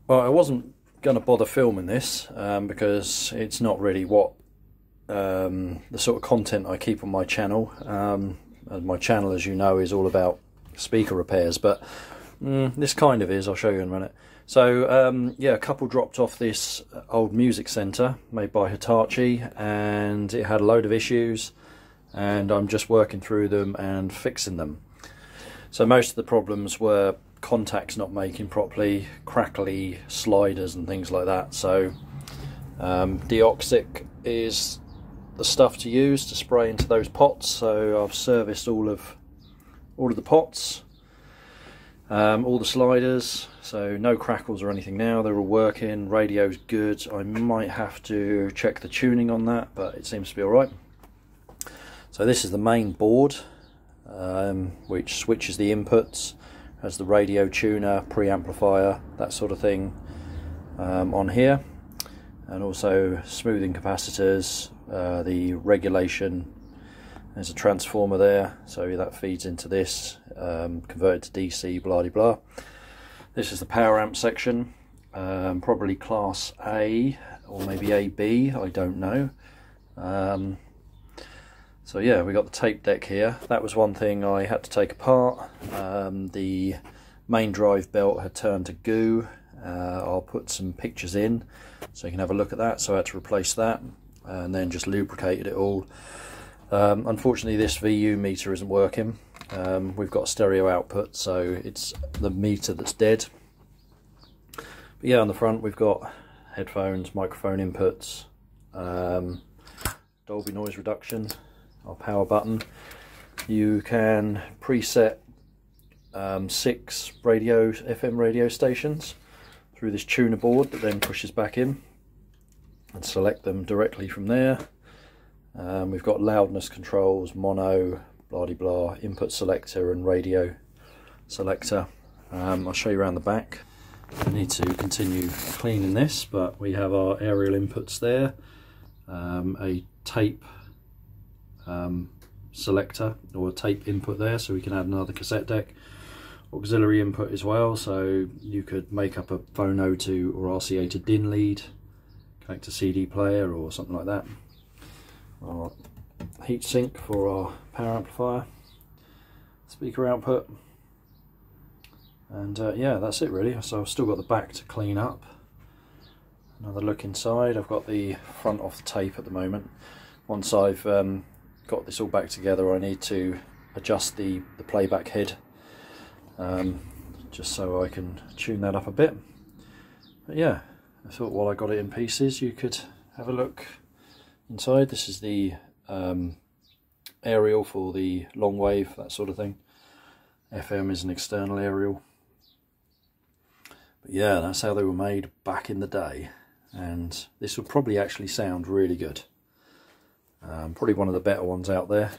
Well, I wasn't going to bother filming this because it's not really what the sort of content I keep on my channel. My channel, as you know, is all about speaker repairs, but this kind of is. I'll show you in a minute. So yeah, a couple dropped off this old music centre made by Hitachi, and it had a load of issues, and I'm just working through them and fixing them. So most of the problems were contacts not making properly, crackly sliders and things like that. So Deoxic is the stuff to use to spray into those pots. So I've serviced all of the pots, all the sliders, so no crackles or anything now. They're all working, radio's good. I might have to check the tuning on that, but it seems to be alright. So this is the main board, which switches the inputs, has the radio tuner, preamplifier, that sort of thing on here, and also smoothing capacitors, the regulation. There's a transformer there, so that feeds into this, converted to DC, blah de blah. This is the power amp section, probably class A or maybe AB, I don't know. So yeah, we got the tape deck here. That was one thing I had to take apart. The main drive belt had turned to goo. I'll put some pictures in so you can have a look at that. So I had to replace that and then just lubricated it all. Unfortunately, this VU meter isn't working. We've got stereo output, so it's the meter that's dead. But yeah, on the front we've got headphones, microphone inputs, Dolby noise reduction, our power button. You can preset 6 FM radio stations through this tuner board that then pushes back in, and select them directly from there. We've got loudness controls, mono, blah de blah, input selector and radio selector. I'll show you around the back. I need to continue cleaning this, but we have our aerial inputs there, a tape selector or a tape input there, so we can add another cassette deck, auxiliary input as well, so you could make up a phono to or RCA to DIN lead, connect to CD player or something like that. Our heatsink for our power amplifier, speaker output, and yeah, that's it really. So I've still got the back to clean up. Another look inside. I've got the front off the tape at the moment. Once I've got this all back together, I need to adjust the playback head, just so I can tune that up a bit. But yeah, I thought while I got it in pieces you could have a look inside. This is the aerial for the long wave, that sort of thing. FM is an external aerial. But yeah, that's how they were made back in the day, and this will probably actually sound really good. Probably one of the better ones out there.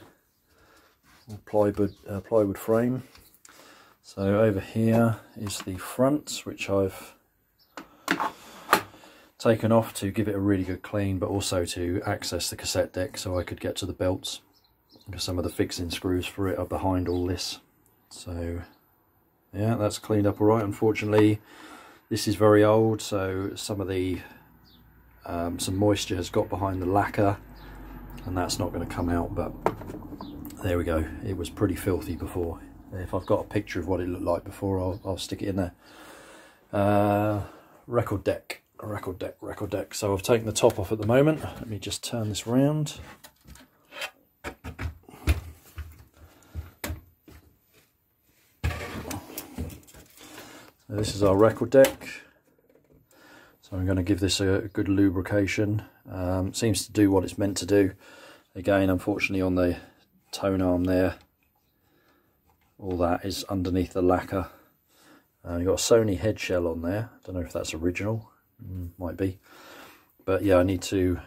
Plywood frame. So over here is the front, which I've taken off to give it a really good clean, but also to access the cassette deck so I could get to the belts, because some of the fixing screws for it are behind all this. So yeah, that's cleaned up alright. Unfortunately, this is very old, so some of the some moisture has got behind the lacquer, and that's not going to come out, but there we go. It was pretty filthy before. If I've got a picture of what it looked like before, I'll stick it in there. Record deck. Record deck. So I've taken the top off at the moment. Let me just turn this round. So this is our record deck. So I'm going to give this a good lubrication. Seems to do what it's meant to do. Again, unfortunately, on the tone arm there, all that is underneath the lacquer. You've got a Sony head shell on there. Don't know if that's original. Might be. But yeah, I need to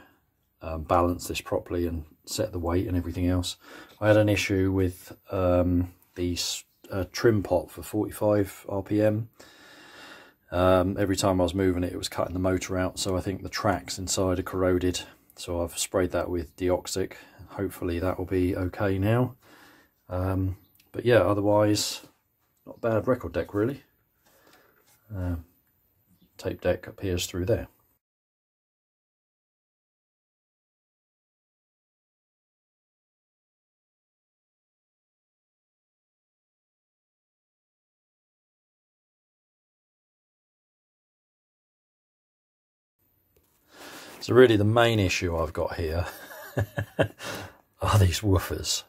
balance this properly and set the weight and everything else. I had an issue with the trim pot for 45 RPM. Every time I was moving it, it was cutting the motor out, so I think the tracks inside are corroded. So I've sprayed that with Deoxic. Hopefully that will be okay now. But yeah, otherwise, not a bad record deck really. tape deck appears through there. So really the main issue I've got here are these woofers.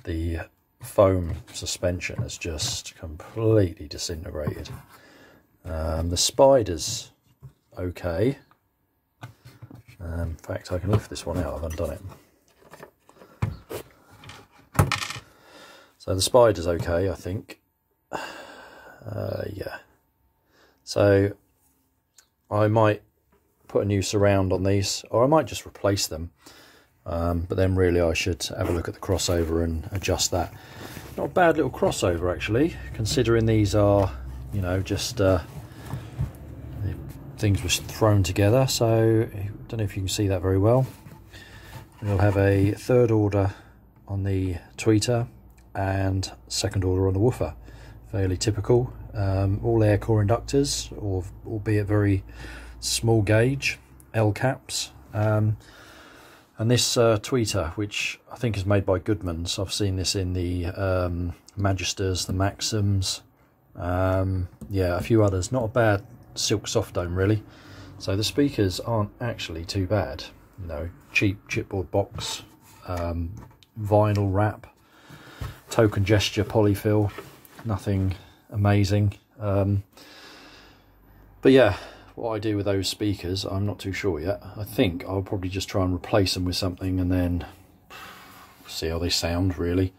The foam suspension has just completely disintegrated. The spider's okay. In fact, I can lift this one out, I've undone it. So the spider's okay, I think. Yeah. So I might put a new surround on these, or I might just replace them. But then really I should have a look at the crossover and adjust that. Not a bad little crossover actually, considering these are, you know, just things were thrown together. So I don't know if you can see that very well. We'll have a third order on the tweeter and second order on the woofer. Fairly typical. All air core inductors, or albeit very small gauge L caps. And this tweeter, which I think is made by Goodman's, I've seen this in the Magisters, the Maxims, yeah, a few others. Not a bad silk soft dome really. So the speakers aren't actually too bad. You know, cheap chipboard box, vinyl wrap, token gesture polyfill, nothing amazing. But yeah, what I do with those speakers, I'm not too sure yet. I think I'll probably just try and replace them with something and then see how they sound, really.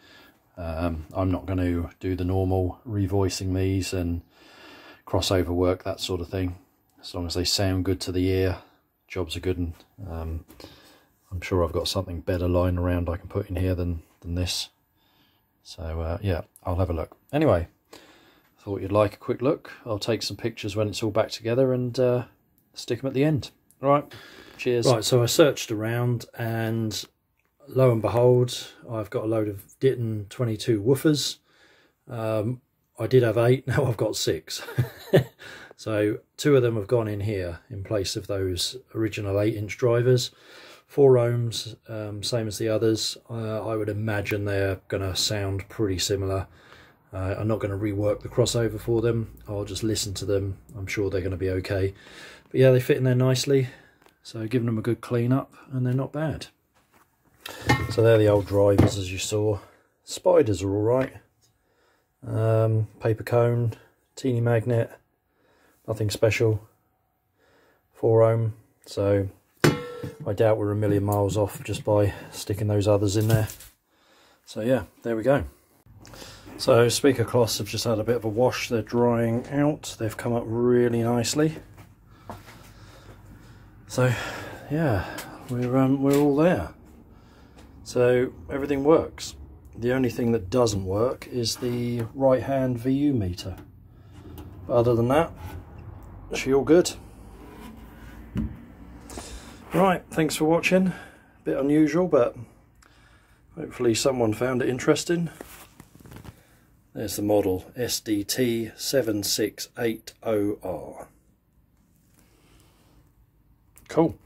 I'm not going to do the normal revoicing these and crossover work, that sort of thing. As long as they sound good to the ear, jobs are good. And I'm sure I've got something better lying around I can put in here than this. So yeah, I'll have a look. Anyway, thought you'd like a quick look. I'll take some pictures when it's all back together and stick them at the end. All right, cheers. Right, so I searched around and lo and behold, I've got a load of Ditton 22 woofers. I did have 8, now I've got 6. So 2 of them have gone in here in place of those original 8-inch drivers. 4 ohms, same as the others. I would imagine they're going to sound pretty similar. I'm not going to rework the crossover for them. I'll just listen to them. I'm sure they're going to be okay. But yeah, they fit in there nicely. So giving them a good clean up, and they're not bad. So they're the old drivers, as you saw. Spiders are all right. Paper cone, teeny magnet, nothing special. 4 ohm. So I doubt we're a million miles off just by sticking those others in there. So yeah, there we go. So speaker cloths have just had a bit of a wash. They're drying out. They've come up really nicely. So yeah, we're all there. So everything works. The only thing that doesn't work is the right hand VU meter. But other than that, she all good. Right, thanks for watching. Bit unusual, but hopefully someone found it interesting. There's the model, SDT 7680R. Cool.